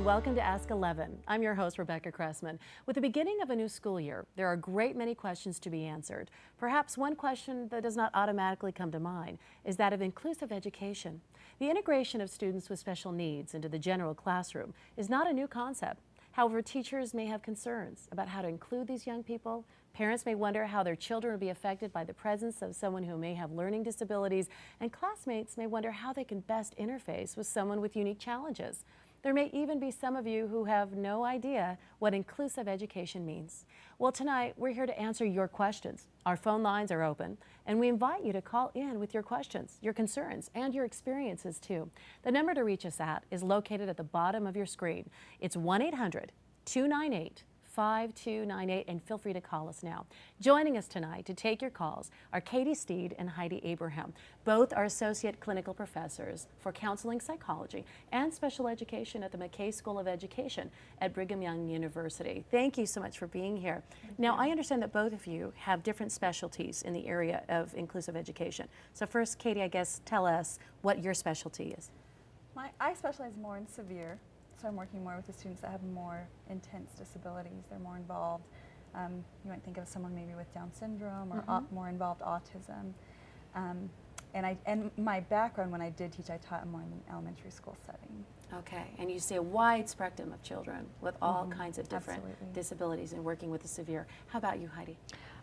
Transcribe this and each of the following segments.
and welcome to Ask 11. I'm your host, Rebecca Cressman. With the beginning of a new school year, there are a great many questions to be answered. Perhaps one question that does not automatically come to mind is that of inclusive education. The integration of students with special needs into the general classroom is not a new concept. However, teachers may have concerns about how to include these young people. Parents may wonder how their children will be affected by the presence of someone who may have learning disabilities, and classmates may wonder how they can best interface with someone with unique challenges. There may even be some of you who have no idea what inclusive education means. Well, tonight we're here to answer your questions. Our phone lines are open, and we invite you to call in with your questions, your concerns, and your experiences too. The number to reach us at is located at the bottom of your screen. It's 1-800-298-5298, and feel free to call us now. Joining us tonight to take your calls are Katie Steed and Heidi Abraham. Both are Associate Clinical Professors for Counseling Psychology and Special Education at the McKay School of Education at Brigham Young University. Thank you so much for being here. Now, I understand that both of you have different specialties in the area of inclusive education. So first, Katie, I guess, tell us what your specialty is. I specialize more in severe. So I'm working more with the students that have more intense disabilities. They're more involved. You might think of someone maybe with Down syndrome or more involved autism. And my background when I did teach, I taught more in an elementary school setting. Okay, and you see a wide spectrum of children with all kinds of different disabilities and working with the severe. How about you, Heidi?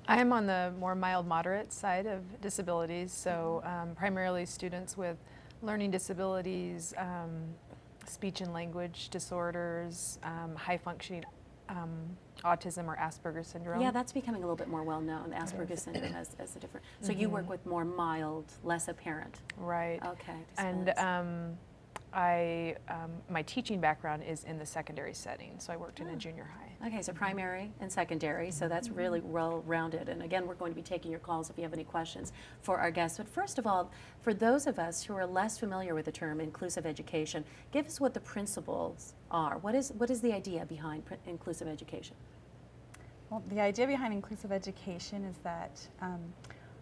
I am on the more mild moderate side of disabilities, so primarily students with learning disabilities, speech and language disorders, high functioning autism or Asperger's syndrome. Yeah, that's becoming a little bit more well known. Asperger's syndrome as a different. So you work with more mild, less apparent. Right. Okay. And my teaching background is in the secondary setting, so I worked in a junior high. Okay, so primary and secondary, so that's really well-rounded. And again, we're going to be taking your calls if you have any questions for our guests. But first of all, for those of us who are less familiar with the term inclusive education, give us what the principles are. What is the idea behind inclusive education? Well, the idea behind inclusive education is that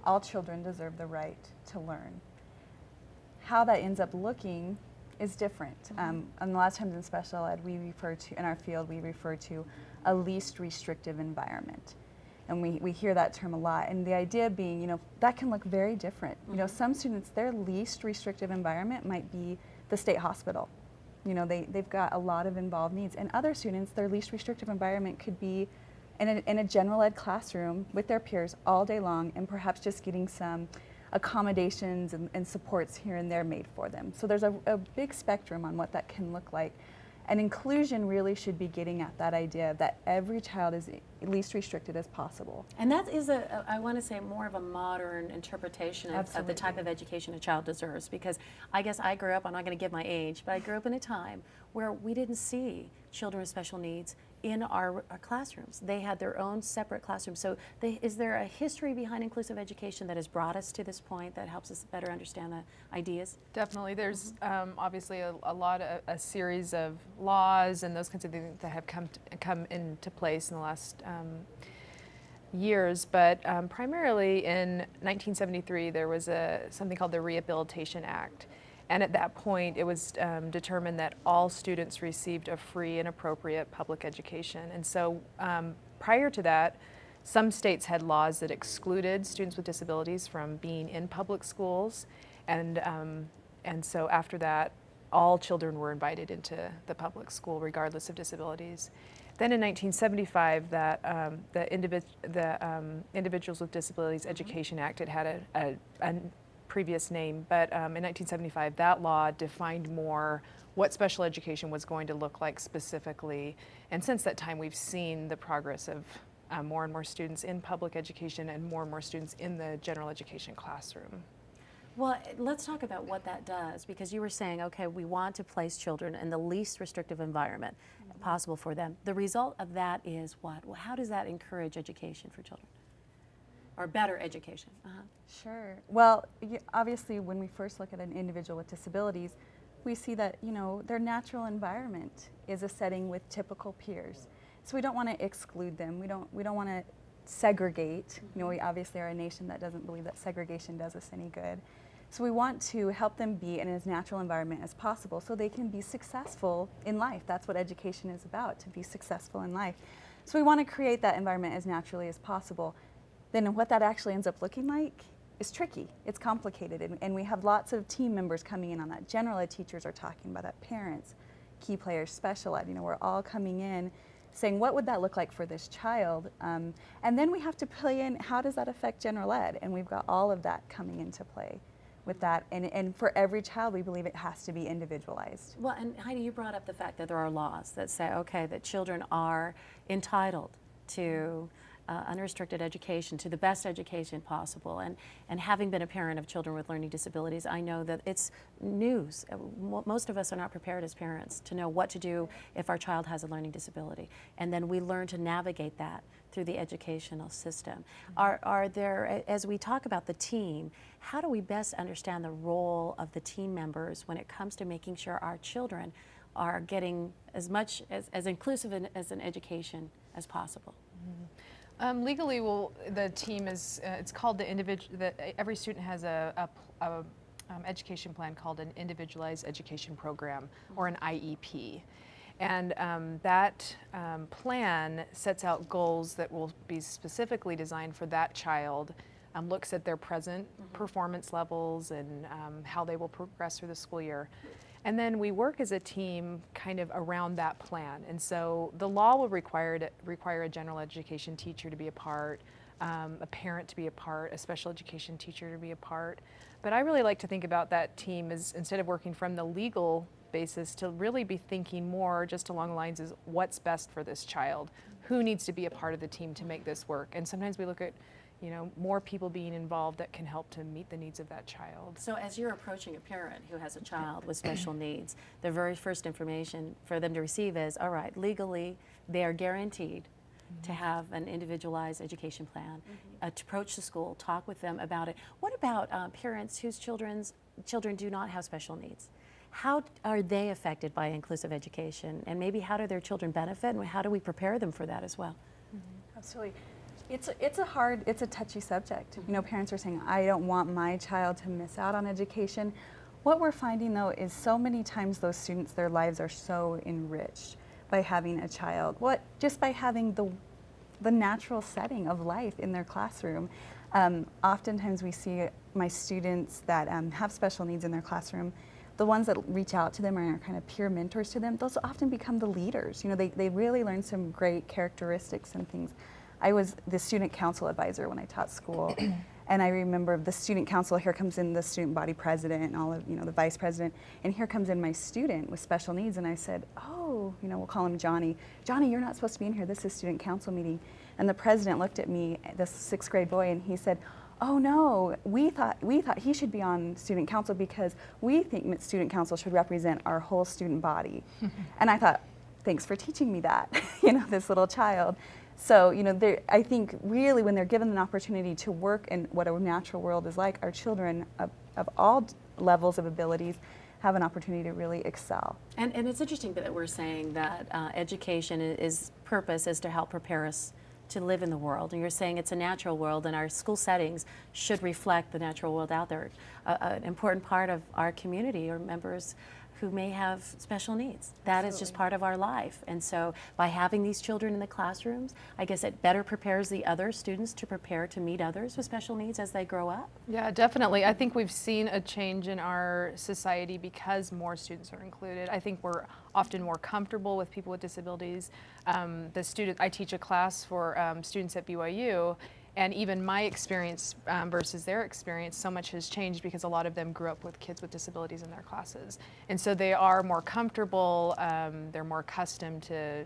all children deserve the right to learn. How that ends up looking is different. And a lot of times in special ed, we refer to, in our field, we refer to a least restrictive environment. And we hear that term a lot. And the idea being, you know, that can look very different. You know, some students, their least restrictive environment might be the state hospital. You know, they've got a lot of involved needs. And other students, their least restrictive environment could be in a general ed classroom with their peers all day long and perhaps just getting some accommodations and supports here and there made for them. So there's a big spectrum on what that can look like. And inclusion really should be getting at that idea that every child is least restricted as possible. And that is I want to say, more of a modern interpretation of the type of education a child deserves. Because I guess I grew up, I'm not going to give my age, but I grew up in a time where we didn't see children with special needs in our classrooms. They had their own separate classrooms. So is there a history behind inclusive education that has brought us to this point that helps us better understand the ideas? Definitely. There's obviously a series of laws and those kinds of things that have come into place in the last years, but primarily in 1973 there was something called the Rehabilitation Act. And at that point, it was determined that all students received a free and appropriate public education. And so prior to that, some states had laws that excluded students with disabilities from being in public schools. And so after that, all children were invited into the public school, regardless of disabilities. Then in 1975, the Individuals with Disabilities Education Act, it had a previous name, but in 1975 that law defined more what special education was going to look like specifically, and since that time we've seen the progress of more and more students in public education and more students in the general education classroom. Well, let's talk about what that does, because you were saying, okay, we want to place children in the least restrictive environment possible for them. The result of that is what? How does that encourage education for children? Or better education? Sure. Well, obviously when we first look at an individual with disabilities, we see that, you know, their natural environment is a setting with typical peers. So we don't want to exclude them. We don't want to segregate. You know, we obviously are a nation that doesn't believe that segregation does us any good. So we want to help them be in as natural environment as possible so they can be successful in life. That's what education is about, to be successful in life. So we want to create that environment as naturally as possible. Then what that actually ends up looking like is tricky. It's complicated, and we have lots of team members coming in on that. General ed teachers are talking about that, parents, key players, special ed, we're all coming in saying, what would that look like for this child? And then we have to play in, how does that affect general ed? And we've got all of that coming into play with that. And for every child, we believe it has to be individualized. Well, and Heidi, you brought up the fact that there are laws that say, okay, that children are entitled to unrestricted education, to the best education possible. And having been a parent of children with learning disabilities, I know that it's news. Most of us are not prepared as parents to know what to do if our child has a learning disability. And then we learn to navigate that through the educational system. Are there, as we talk about the team, how do we best understand the role of the team members when it comes to making sure our children are getting as much as inclusive as an education as possible? Legally, the team is, it's called the individual, every student has a education plan called an individualized education program, or an IEP. And that plan sets out goals that will be specifically designed for that child, looks at their present performance levels and how they will progress through the school year. And then we work as a team kind of around that plan. And so the law will require a general education teacher to be a part, a parent to be a part, a special education teacher to be a part. But I really like to think about that team as, instead of working from the legal basis, to really be thinking more just along the lines of what's best for this child, who needs to be a part of the team to make this work. And sometimes we look at more people being involved that can help to meet the needs of that child. So as you're approaching a parent who has a child with special needs, the very first information for them to receive is, all right, legally they are guaranteed to have an individualized education plan, to approach the school, talk with them about it. What about parents whose children do not have special needs? How are they affected by inclusive education? And maybe how do their children benefit, and how do we prepare them for that as well? Absolutely. It's a touchy subject. Parents are saying, I don't want my child to miss out on education. What we're finding though is so many times those students, their lives are so enriched by having a child. Just by having the natural setting of life in their classroom. Oftentimes we see my students that have special needs in their classroom, the ones that reach out to them and are kind of peer mentors to them, those often become the leaders. They really learn some great characteristics and things. I was the student council advisor when I taught school, and I remember the student council, here comes in the student body president and all of, the vice president, and here comes in my student with special needs, and I said, oh, we'll call him Johnny. Johnny, you're not supposed to be in here, this is student council meeting. And the president looked at me, this 6th grade boy, and he said, oh no, we thought he should be on student council because we think student council should represent our whole student body. And I thought, thanks for teaching me that, this little child. So, I think really when they're given an opportunity to work in what a natural world is like, our children of all levels of abilities have an opportunity to really excel. And it's interesting that we're saying that education purpose is to help prepare us to live in the world. And you're saying it's a natural world, and our school settings should reflect the natural world out there. An important part of our community are members who may have special needs. That is just part of our life. And so by having these children in the classrooms, I guess it better prepares the other students to prepare to meet others with special needs as they grow up. Yeah, definitely. I think we've seen a change in our society because more students are included. I think we're often more comfortable with people with disabilities. I teach a class for students at BYU, and even my experience versus their experience, so much has changed because a lot of them grew up with kids with disabilities in their classes. And so they are more comfortable, they're more accustomed to,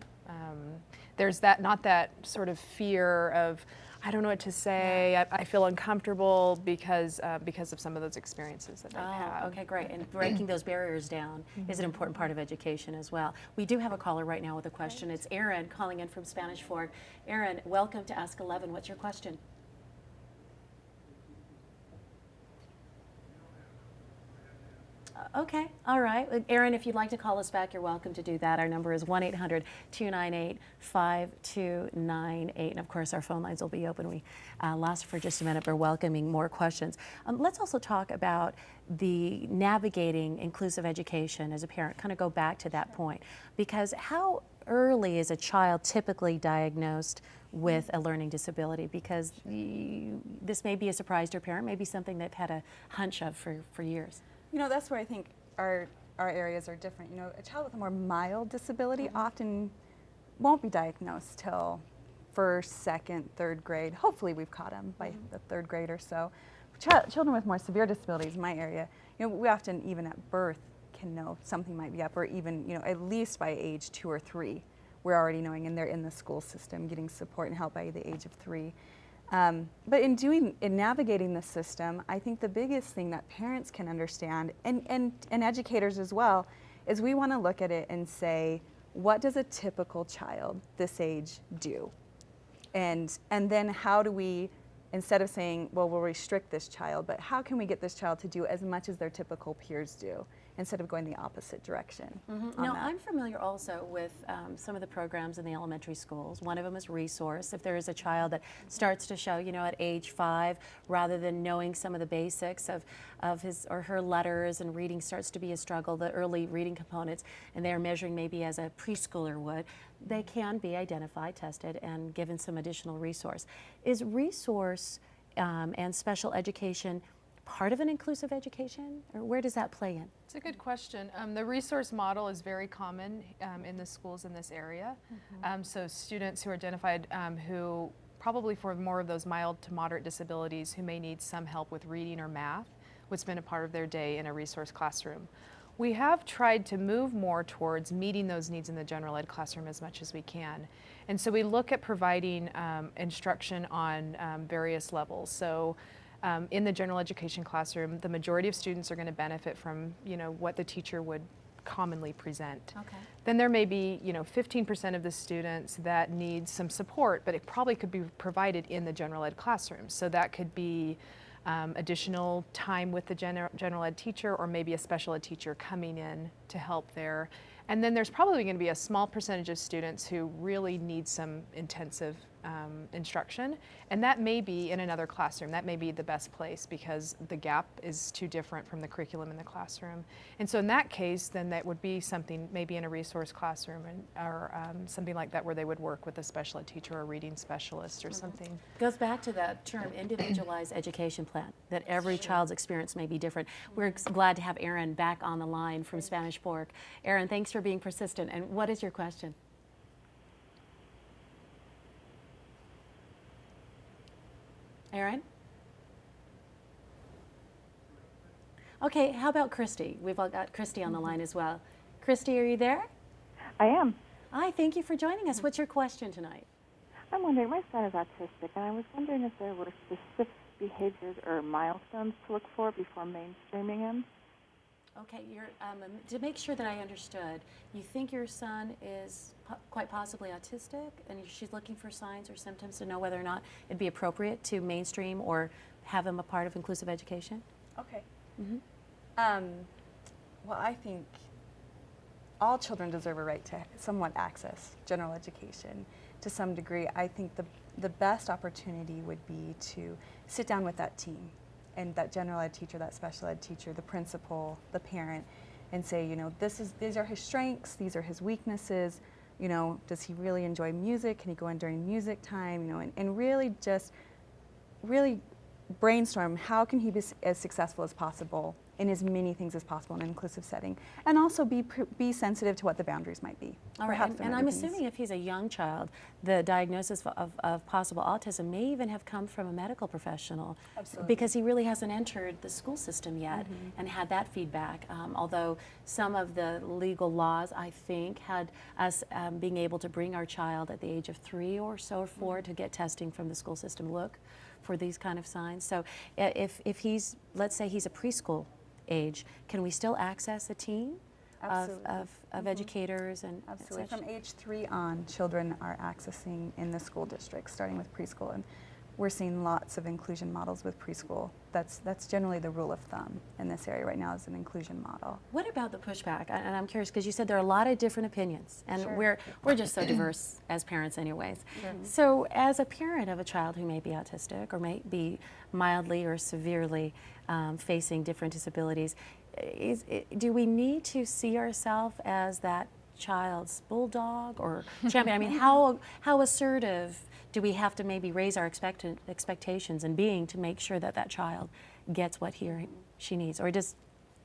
there's not that sort of fear of, I don't know what to say, I feel uncomfortable because of some of those experiences that they've had. Okay, great. And breaking those barriers down is an important part of education as well. We do have a caller right now with a question. It's Aaron calling in from Spanish Fork. Aaron, welcome to Ask 11. What's your question? Okay, all right. Erin, if you'd like to call us back, you're welcome to do that. Our number is 1-800-298-5298. And of course, our phone lines will be open. We lost for just a minute. We're welcoming more questions. Let's also talk about the navigating inclusive education as a parent, kind of go back to that point. Because how early is a child typically diagnosed with a learning disability? Because this may be a surprise to a parent, maybe something they've had a hunch of for years. You know, that's where I think our areas are different. You know, a child with a more mild disability often won't be diagnosed till first, second, third grade. Hopefully we've caught them by the third grade or so. Children with more severe disabilities, my area, you know, we often even at birth can know something might be up, or even, you know, at least by age 2 or 3, we're already knowing, and they're in the school system getting support and help by the age of 3. But in navigating the system, I think the biggest thing that parents can understand, and educators as well, is we want to look at it and say, what does a typical child this age do? And then how do we, instead of saying, well, we'll restrict this child, but how can we get this child to do as much as their typical peers do, instead of going the opposite direction? Now, I'm familiar also with some of the programs in the elementary schools. One of them is Resource. If there is a child that starts to show, you know, at age 5, rather than knowing some of the basics of his or her letters, and reading starts to be a struggle, the early reading components, and they are measuring maybe as a preschooler would, they can be identified, tested, and given some additional resource. Is Resource and special education part of an inclusive education, or where does that play in? It's a good question. The resource model is very common in the schools in this area. So students who are identified who probably for more of those mild to moderate disabilities who may need some help with reading or math would spend a part of their day in a resource classroom. We have tried to move more towards meeting those needs in the general ed classroom as much as we can. And so we look at providing instruction on various levels. So in the general education classroom, the majority of students are going to benefit from, you know, what the teacher would commonly present. Okay. Then there may be, you know, 15% of the students that need some support, but it probably could be provided in the general ed classroom. So that could be additional time with the general ed teacher, or maybe a special ed teacher coming in to help there. And then there's probably going to be a small percentage of students who really need some intensive instruction, and that may be in another classroom. That may be the best place because the gap is too different from the curriculum in the classroom. And so in that case, then that would be something maybe in a resource classroom, or something like that, where they would work with a special ed teacher or a reading specialist or something. Goes back to that term, individualized education plan, that every child's experience may be different. We're glad to have Erin back on the line from Spanish Fork. Erin, thanks for being persistent. And what is your question? Erin? Okay, how about Christy? We've all got Christy on the line as well. Christy, are you there? I am. Hi, thank you for joining us. What's your question tonight? I'm wondering, my son is autistic, and I was wondering if there were specific behaviors or milestones to look for before mainstreaming him. Okay, to make sure that I understood, you think your son is quite possibly autistic, and she's looking for signs or symptoms to know whether or not it'd be appropriate to mainstream or have him a part of inclusive education? Okay. Well, I think all children deserve a right to somewhat access general education to some degree. I think the best opportunity would be to sit down with that team and that general ed teacher, that special ed teacher, the principal, the parent, and say, you know, these are his strengths, these are his weaknesses, you know, does he really enjoy music? Can he go in during music time? You know, and really just really brainstorm how can he be as successful as possible in as many things as possible in an inclusive setting, and also be sensitive to what the boundaries might be. All right, and I'm assuming if he's a young child, the diagnosis of possible autism may even have come from a medical professional. Absolutely. Because he really hasn't entered the school system yet and had that feedback. Although some of the legal laws, I think, had us being able to bring our child at the age of 3 or so, or 4, to get testing from the school system, look for these kind of signs. So if he's, let's say he's a preschool age, can we still access a team of educators and absolutely such? From age 3 on, children are accessing in the school district, starting with preschool, and we're seeing lots of inclusion models with preschool that's generally the rule of thumb in this area right now is an inclusion model. What about the pushback? And I'm curious because you said there are a lot of different opinions, and Sure. we're just so diverse as parents, anyways. Sure. So, as a parent of a child who may be autistic or may be mildly or severely facing different disabilities, do we need to see ourselves as that child's bulldog or champion? I mean, how assertive do we have to maybe raise our expectations and being to make sure that that child gets what he or she needs, or just?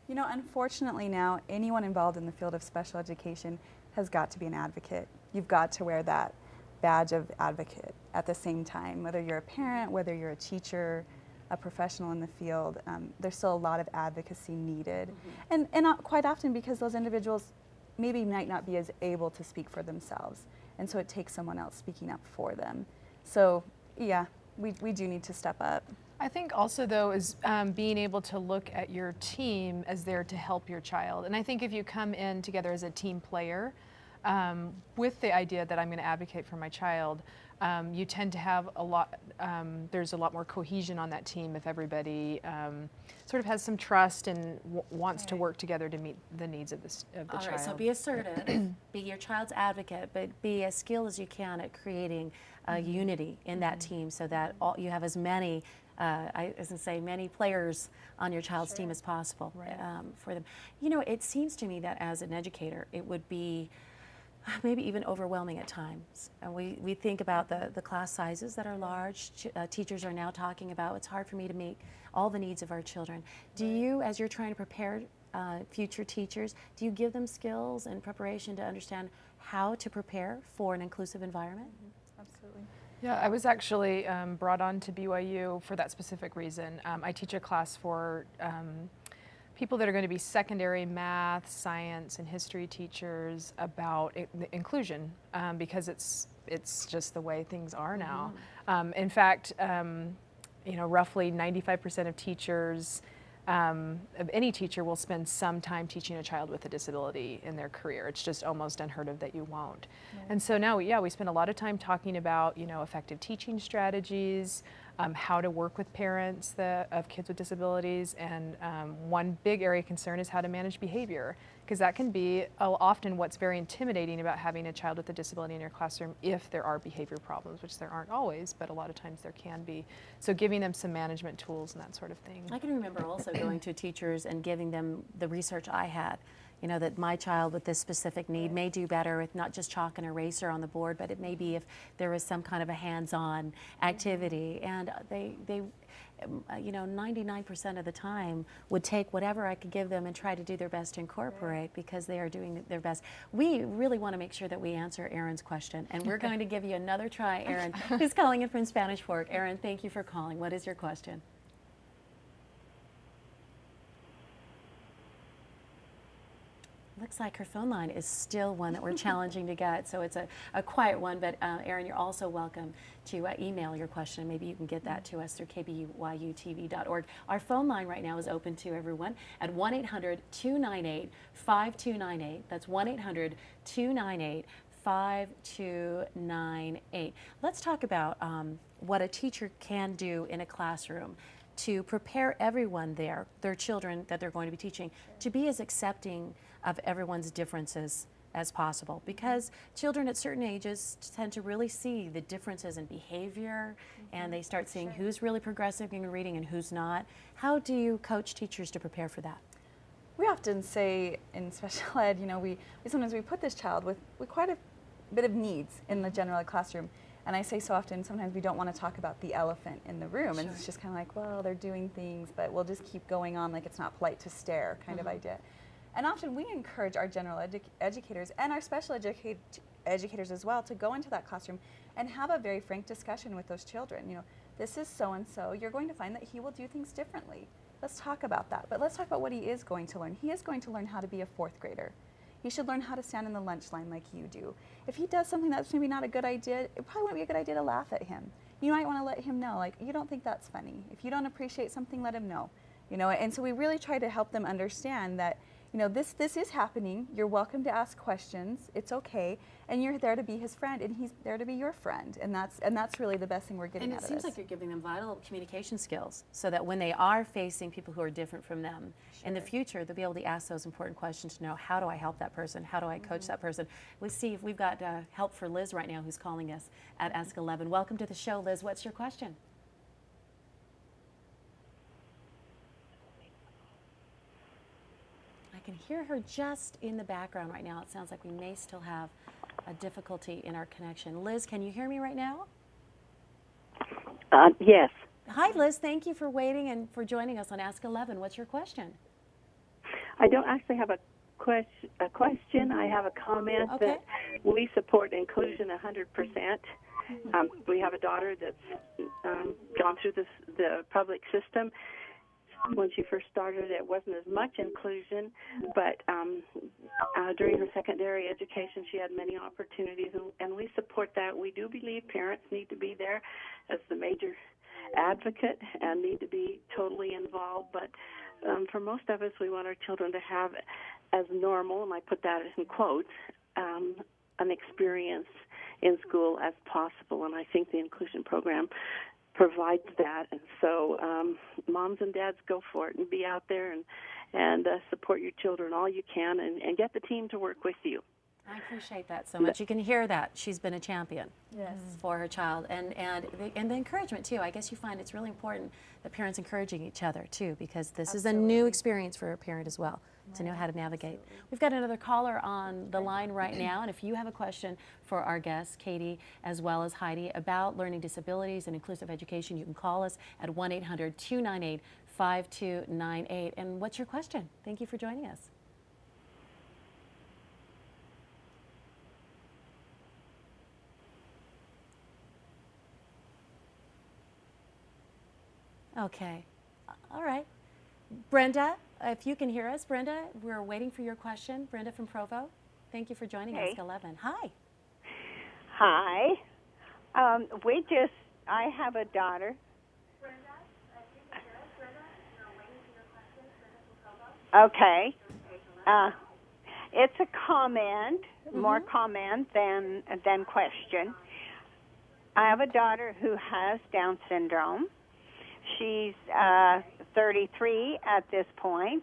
You know, unfortunately now, anyone involved in the field of special education has got to be an advocate. You've got to wear that badge of advocate at the same time, whether you're a parent, whether you're a teacher, a professional in the field. There's still a lot of advocacy needed. And quite often because those individuals maybe might not be as able to speak for themselves. And so it takes someone else speaking up for them. So yeah, we do need to step up. I think also though is being able to look at your team as there to help your child. And I think if you come in together as a team player with the idea that I'm going to advocate for my child, you tend to have a lot, there's a lot more cohesion on that team if everybody sort of has some trust and wants to work together to meet the needs of the All child. right, so be assertive, be your child's advocate, but be as skilled as you can at creating unity in that team so that you have as many, I was going to say, many players on your child's team as possible for them. You know, it seems to me that as an educator, it would be maybe even overwhelming at times. We think about the class sizes that are large. Teachers are now talking about it's hard for me to meet all the needs of our children. Do you, as you're trying to prepare future teachers, do you give them skills and preparation to understand how to prepare for an inclusive environment? Absolutely. Yeah, I was actually brought on to BYU for that specific reason. I teach a class for people that are going to be secondary math, science, and history teachers about inclusion because it's just the way things are now. In fact, you know, roughly 95% of teachers, of any teacher will spend some time teaching a child with a disability in their career. It's just almost unheard of that you won't. Right. And so now, yeah, we spend a lot of time talking about, you know, effective teaching strategies, how to work with parents of kids with disabilities, and one big area of concern is how to manage behavior, because that can be often what's very intimidating about having a child with a disability in your classroom if there are behavior problems, which there aren't always, but a lot of times there can be. So giving them some management tools and that sort of thing. I can remember also going to teachers and giving them the research I had. You know, that my child with this specific need may do better with not just chalk and eraser on the board, but it may be if there was some kind of a hands-on activity. And they you know, 99% of the time would take whatever I could give them and try to do their best to incorporate because they are doing their best. We really want to make sure that we answer Aaron's question, and we're going to give you another try, Aaron, who's calling in from Spanish Fork. Aaron, thank you for calling. What is your question? Looks like her phone line is still one that we're challenging to get, so it's a quiet one, but Erin, you're also welcome to email your question. Maybe you can get that to us through kbyutv.org. Our phone line right now is open to everyone at 1-800-298-5298. That's 1-800-298-5298. Let's talk about what a teacher can do in a classroom to prepare everyone there, their children that they're going to be teaching, to be as accepting of everyone's differences as possible, because children at certain ages tend to really see the differences in behavior, and they start seeing who's really progressive in reading and who's not. How do you coach teachers to prepare for that? We often say in special ed, you know, we sometimes we put this child with quite a bit of needs in the general ed classroom. And I say so often, sometimes we don't want to talk about the elephant in the room. And it's just kind of like, well, they're doing things, but we'll just keep going on like it's not polite to stare kind of idea. And often we encourage our general educators and our special educators as well to go into that classroom and have a very frank discussion with those children. You know, this is so-and-so. You're going to find that he will do things differently. Let's talk about that. But let's talk about what he is going to learn. He is going to learn how to be a fourth grader. He should learn how to stand in the lunch line like you do. If he does something that's maybe not a good idea, it probably wouldn't be a good idea to laugh at him. You might want to let him know, like, you don't think that's funny. If you don't appreciate something, let him know. You know, and so we really try to help them understand that, you know, this is happening. You're welcome to ask questions. It's okay. And you're there to be his friend, and he's there to be your friend. And that's really the best thing we're getting And out it of seems this. like you're giving them vital communication skills so that when they are facing people who are different from them in the future, they'll be able to ask those important questions to know, how do I help that person? How do I coach that person? Let's see if we've got help for Liz right now, who's calling us at Ask11. Welcome to the show, Liz. What's your question? I can hear her just in the background right now. It sounds like we may still have a difficulty in our connection. Liz, can you hear me right now? Yes. Hi, Liz. Thank you for waiting and for joining us on Ask11. What's your question? I don't actually have a question. I have a comment that we support inclusion 100%. We have a daughter that's gone through the public system. When she first started, it wasn't as much inclusion, but during her secondary education, she had many opportunities, and we support that. We do believe parents need to be there as the major advocate and need to be totally involved, but for most of us, we want our children to have as normal, and I put that in quotes, an experience in school as possible, and I think the inclusion program provides that. And so moms and dads, go for it and be out there and support your children all you can and get the team to work with you. I appreciate that so much. You can hear that she's been a champion Yes. for her child, and the encouragement too. I guess you find it's really important that parents encouraging each other too, because this is a new experience for a parent as well to know how to navigate. We've got another caller on the line right now, and if you have a question for our guests, Katie as well as Heidi, about learning disabilities and inclusive education, you can call us at 1-800-298-5298. And what's your question? Thank you for joining us. Okay. All right. Brenda, if you can hear us, Brenda, we're waiting for your question. Brenda from Provo, thank you for joining Hey. Ask11. Hi. Hi. I have a daughter. Okay. It's a comment, more comment than question. I have a daughter who has Down syndrome. She's 33 at this point,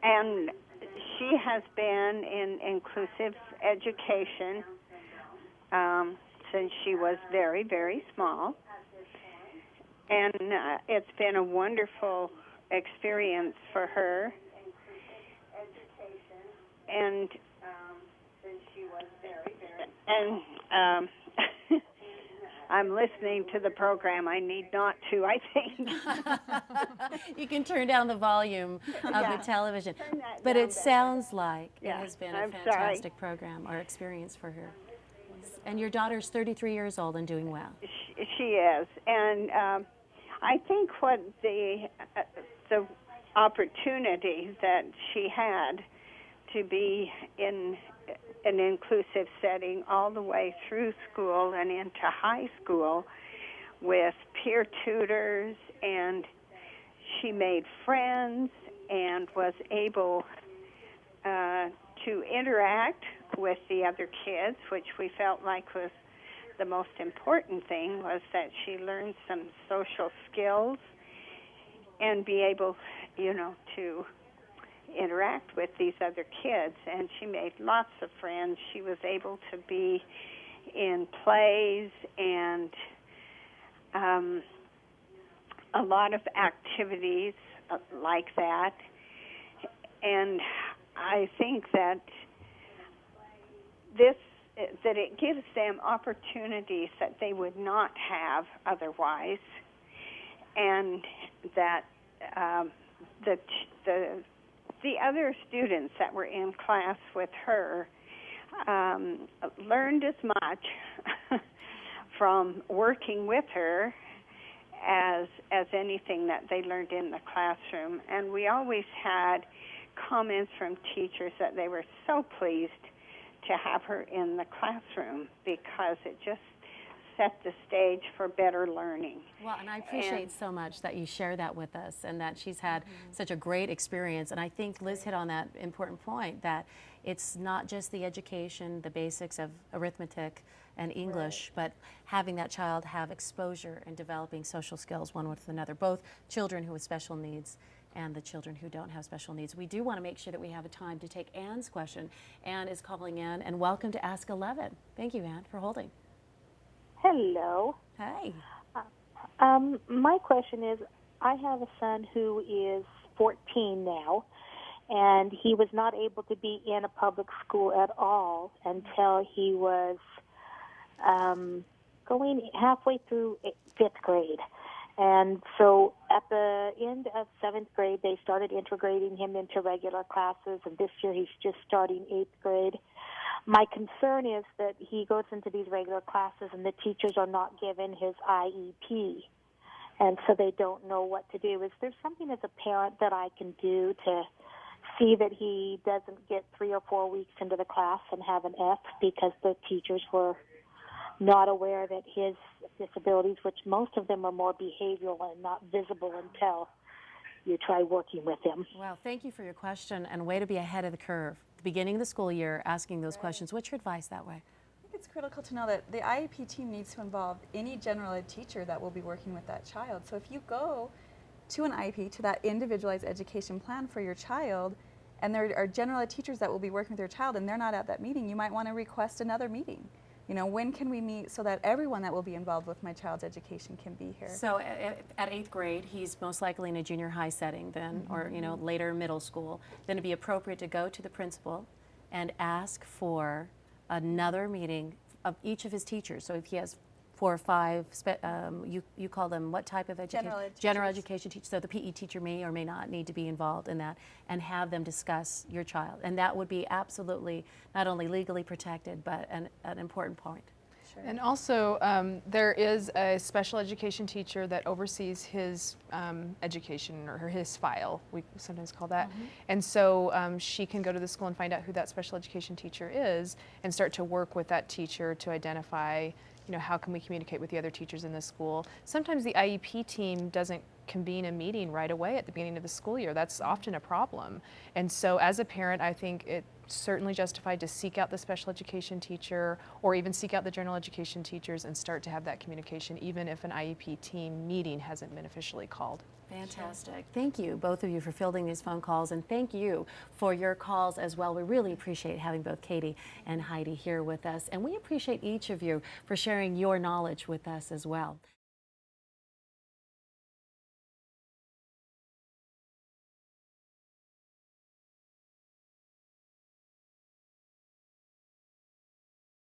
and she has been in inclusive education since she was very, very small, and it's been a wonderful experience for her. And since she was very, very, and I'm listening to the program. I need not to, I think. You can turn down the volume of the television. But it sounds like it has been a fantastic program or experience for her. And your daughter's 33 years old and doing well. She is. And I think what the opportunity that she had to be in an inclusive setting all the way through school and into high school with peer tutors, and she made friends and was able to interact with the other kids, which we felt like was the most important thing, was that she learned some social skills and be able, to interact with these other kids, and she made lots of friends. She was able to be in plays and a lot of activities like that, and I think that it gives them opportunities that they would not have otherwise, and that the other students that were in class with her learned as much from working with her as anything that they learned in the classroom. And we always had comments from teachers that they were so pleased to have her in the classroom because it just set the stage for better learning. Well, and I appreciate so much that you share that with us and that she's had such a great experience. And I think Liz hit on that important point that it's not just the education, the basics of arithmetic and English, but having that child have exposure and developing social skills one with another, both children who have special needs and the children who don't have special needs. We do want to make sure that we have a time to take Anne's question. Anne is calling in, and welcome to Ask 11. Thank you, Anne, for holding. Hello. Hey. My question is, I have a son who is 14 now, and he was not able to be in a public school at all until he was going halfway through 5th grade. And so at the end of 7th grade, they started integrating him into regular classes, and this year he's just starting 8th grade. My concern is that he goes into these regular classes and the teachers are not given his IEP, and so they don't know what to do. Is there something as a parent that I can do to see that he doesn't get 3 or 4 weeks into the class and have an F because the teachers were not aware that his disabilities, which most of them are more behavioral and not visible until you try working with him? Well, thank you for your question, and way to be ahead of the curve. The beginning of the school year, asking those questions. What's your advice that way? I think it's critical to know that the IEP team needs to involve any general ed teacher that will be working with that child. So if you go to an IEP, to that individualized education plan for your child, and there are general ed teachers that will be working with your child and they're not at that meeting, you might want to request another meeting. You know, when can we meet so that everyone that will be involved with my child's education can be here? So at 8th grade, he's most likely in a junior high setting then, or later middle school. Then it'd be appropriate to go to the principal and ask for another meeting of each of his teachers. So if he has 4 or 5, you call them what type of education? General education teacher. So the PE teacher may or may not need to be involved in that and have them discuss your child. And that would be absolutely not only legally protected, but an important point. Sure. And also, there is a special education teacher that oversees his education or his file, we sometimes call that. And so she can go to the school and find out who that special education teacher is and start to work with that teacher to identify, how can we communicate with the other teachers in the school. Sometimes the IEP team doesn't convene a meeting right away at the beginning of the school year. That's often a problem. And so as a parent, I think it's certainly justified to seek out the special education teacher or even seek out the general education teachers and start to have that communication even if an IEP team meeting hasn't been officially called. Fantastic. Thank you, both of you, for fielding these phone calls, and thank you for your calls as well. We really appreciate having both Katie and Heidi here with us, and we appreciate each of you for sharing your knowledge with us as well.